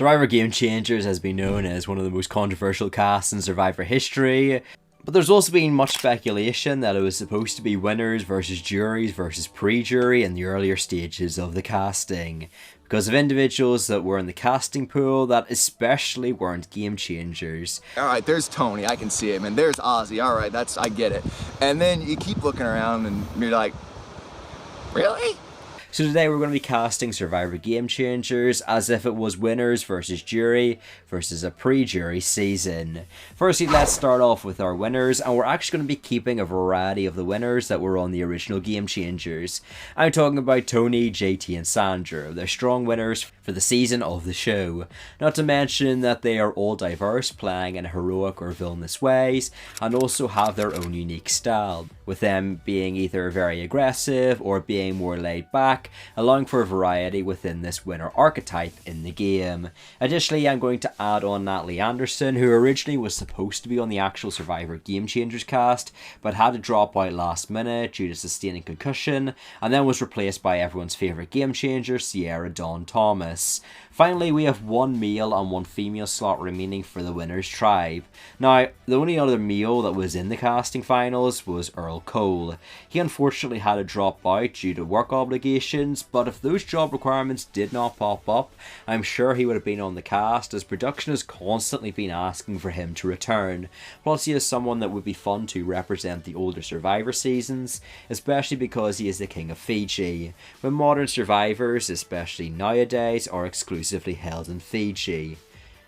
Survivor Game Changers has been known as one of the most controversial casts in Survivor history, but there's also been much speculation that it was supposed to be winners versus juries versus pre-jury in the earlier stages of the casting, because of individuals that were in the casting pool that especially weren't game changers. Alright, there's Tony, I can see him, and there's Ozzy, alright, I get it. And then you keep looking around and you're like, really? So today we're going to be casting Survivor Game Changers as if it was winners versus jury versus a pre-jury season. Firstly, let's start off with our winners, and we're actually going to be keeping a variety of the winners that were on the original Game Changers. I'm talking about Tony, JT and Sandra. They're strong winners for the season of the show. Not to mention that they are all diverse, playing in heroic or villainous ways, and also have their own unique style, with them being either very aggressive or being more laid back, allowing for a variety within this winner archetype in the game. Additionally, I'm going to add on Natalie Anderson, who originally was supposed to be on the actual Survivor Game Changers cast, but had to drop out last minute due to sustaining concussion, and then was replaced by everyone's favourite Game Changer, Sierra Dawn Thomas. Finally, we have one male and one female slot remaining for the winner's tribe. Now, the only other male that was in the casting finals was Earl Cole. He unfortunately had to drop out due to work obligations, but if those job requirements did not pop up, I'm sure he would have been on the cast, as production has constantly been asking for him to return. Plus, he is someone that would be fun to represent the older Survivor seasons, especially because he is the King of Fiji, when modern Survivors, especially nowadays, are exclusively held in Fiji.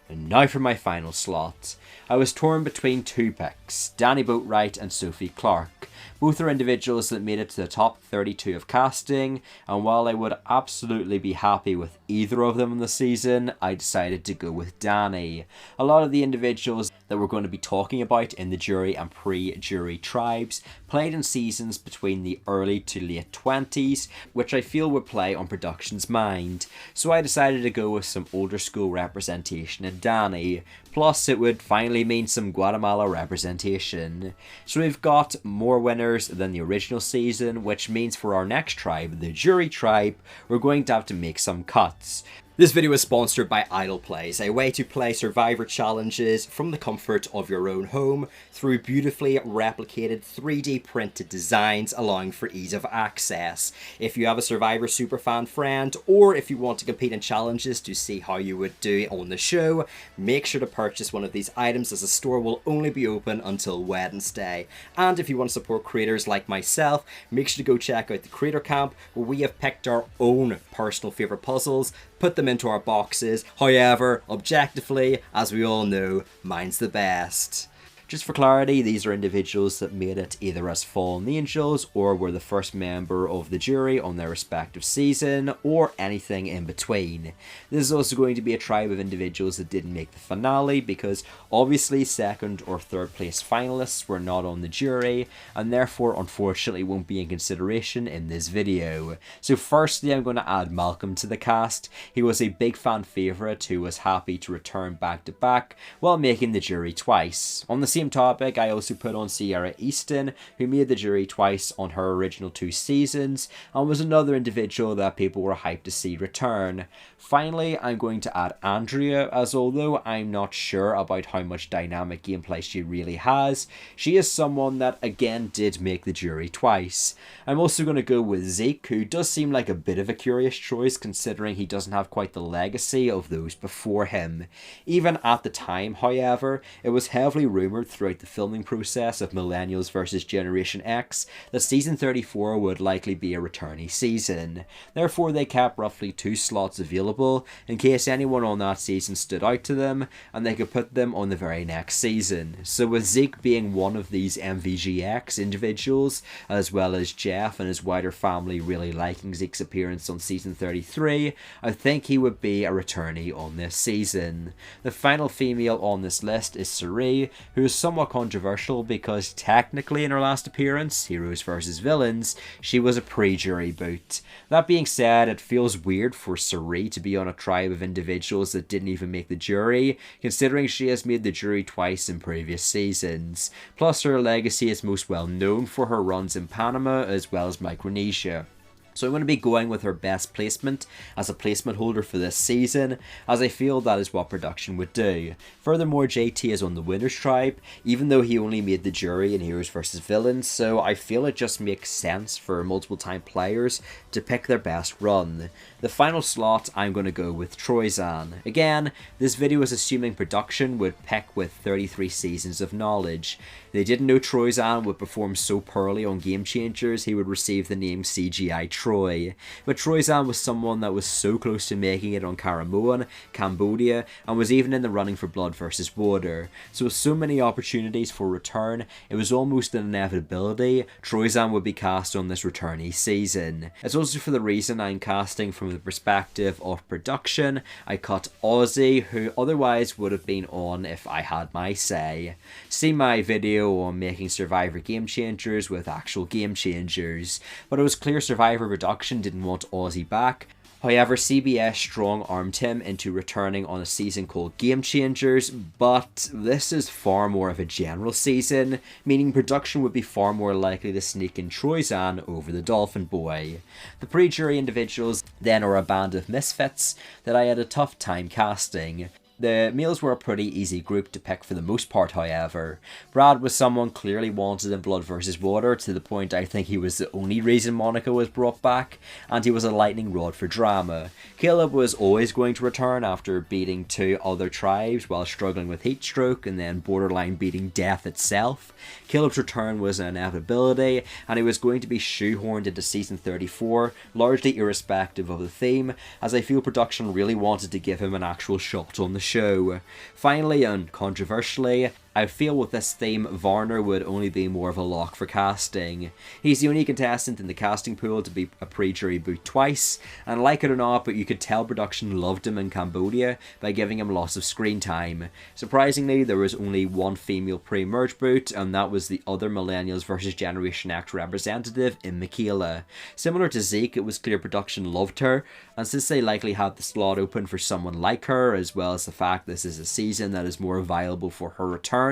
And now for my final slot. I was torn between two picks, Danny Boatwright and Sophie Clark. Both are individuals that made it to the top 32 of casting, and while I would absolutely be happy with either of them in the season, I decided to go with Danny. A lot of the individuals that we're going to be talking about in the jury and pre-jury tribes played in seasons between the early to late 20s, which I feel would play on production's mind. So I decided to go with some older school representation in Danny. Plus, it would finally mean some Guatemala representation. So we've got more winners than the original season, which means for our next tribe, the jury tribe, we're going to have to make some cuts. This video is sponsored by idolplays, a way to play Survivor challenges from the comfort of your own home through beautifully replicated 3D printed designs, allowing for ease of access. If you have a Survivor superfan friend, or if you want to compete in challenges to see how you would do on the show, make sure to purchase one of these items, as the store will only be open until Wednesday. And if you want to support creators like myself, make sure to go check out the Creator Camp, where we have picked our own personal favourite puzzles, put them into our boxes. However, objectively, as we all know, mine's the best. Just for clarity, these are individuals that made it either as fallen angels or were the first member of the jury on their respective season, or anything in between. This is also going to be a tribe of individuals that didn't make the finale, because obviously second or third place finalists were not on the jury, and therefore unfortunately won't be in consideration in this video. So firstly, I'm going to add Malcolm to the cast. He was a big fan favourite who was happy to return back to back while making the jury twice. On the same topic, I also put on Sierra Easton, who made the jury twice on her original 2 seasons, and was another individual that people were hyped to see return. Finally, I'm going to add Andrea, as although I'm not sure about how much dynamic gameplay she really has, she is someone that again did make the jury twice. I'm also going to go with Zeke, who does seem like a bit of a curious choice considering he doesn't have quite the legacy of those before him. Even at the time, however, it was heavily rumoured throughout the filming process of Millennials vs Generation X that season 34 would likely be a returnee season. Therefore, they kept roughly 2 slots available in case anyone on that season stood out to them, and they could put them on the very next season. So with Zeke being one of these MVGX individuals, as well as Jeff and his wider family really liking Zeke's appearance on season 33, I think he would be a returnee on this season. The final female on this list is Sari, who is somewhat controversial because technically in her last appearance, Heroes vs Villains, she was a pre-jury boot. That being said, it feels weird for Sari to be on a tribe of individuals that didn't even make the jury, considering she has made the jury twice in previous seasons. Plus, her legacy is most well known for her runs in Panama as well as Micronesia. So I'm going to be going with her best placement as a placement holder for this season, as I feel that is what production would do. Furthermore, JT is on the winner's tribe, even though he only made the jury in Heroes vs Villains, so I feel it just makes sense for multiple time players to pick their best run. The final slot, I'm going to go with Troyzan. Again, this video is assuming production would pick with 33 seasons of knowledge. They didn't know Troyzan would perform so poorly on Game Changers he would receive the name CGI Troy. But Troyzan was someone that was so close to making it on Karamoan, Cambodia, and was even in the running for Blood vs Water. So with so many opportunities for return, it was almost an inevitability Troyzan would be cast on this returnee season. It's also for the reason I'm casting from the perspective of production. I cut Aussie, who otherwise would have been on if I had my say. See my video on Making Survivor Game Changers with actual Game Changers, but it was clear Survivor production didn't want Aussie back. However, CBS strong-armed him into returning on a season called Game Changers, but this is far more of a general season, meaning production would be far more likely to sneak in Troyzan over the Dolphin Boy. The pre-jury individuals then are a band of misfits that I had a tough time casting. The males were a pretty easy group to pick for the most part, however. Brad was someone clearly wanted in Blood vs Water, to the point I think he was the only reason Monica was brought back, and he was a lightning rod for drama. Caleb was always going to return after beating 2 other tribes while struggling with heat stroke and then borderline beating death itself. Caleb's return was an inevitability, and he was going to be shoehorned into season 34, largely irrespective of the theme, as I feel production really wanted to give him an actual shot on the show. Finally, and controversially, I feel with this theme, Varner would only be more of a lock for casting. He's the only contestant in the casting pool to be a pre-jury boot twice, and like it or not, but you could tell production loved him in Cambodia by giving him lots of screen time. Surprisingly, there was only one female pre-merge boot, and that was the other Millennials vs Generation X representative in Michaela. Similar to Zeke, it was clear production loved her, and since they likely had the slot open for someone like her, as well as the fact this is a season that is more viable for her return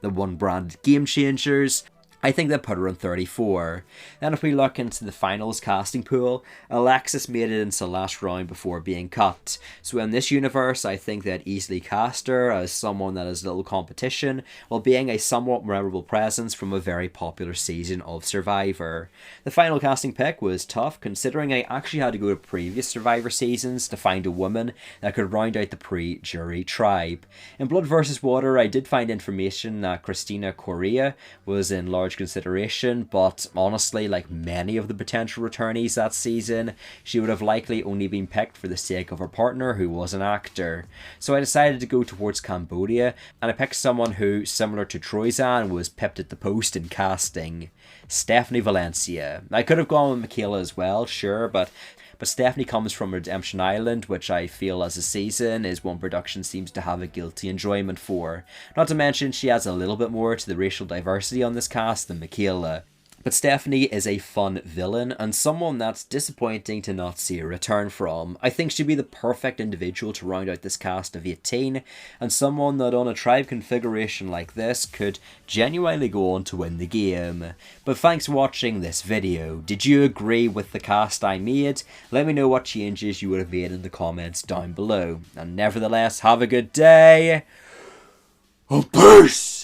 than one branded Game Changers, I think that put her on 34. Then if we look into the finals casting pool, Alexis made it into the last round before being cut. So in this universe, I think that easily cast her as someone that has little competition, while being a somewhat memorable presence from a very popular season of Survivor. The final casting pick was tough, considering I actually had to go to previous Survivor seasons to find a woman that could round out the pre-jury tribe. In Blood vs Water, I did find information that Christina Correa was in large consideration, but honestly, like many of the potential returnees that season, she would have likely only been picked for the sake of her partner, who was an actor. So I decided to go towards Cambodia, and I picked someone who, similar to Troyzan, was pipped at the post in casting. Stephanie Valencia. I could have gone with Michaela as well, sure, but Stephanie comes from Redemption Island, which I feel as a season is one production seems to have a guilty enjoyment for. Not to mention she adds a little bit more to the racial diversity on this cast than Michaela. But Stephanie is a fun villain and someone that's disappointing to not see a return from. I think she'd be the perfect individual to round out this cast of 18, and someone that on a tribe configuration like this could genuinely go on to win the game. But thanks for watching this video. Did you agree with the cast I made? Let me know what changes you would have made in the comments down below. And nevertheless, have a good day. Oh, peace!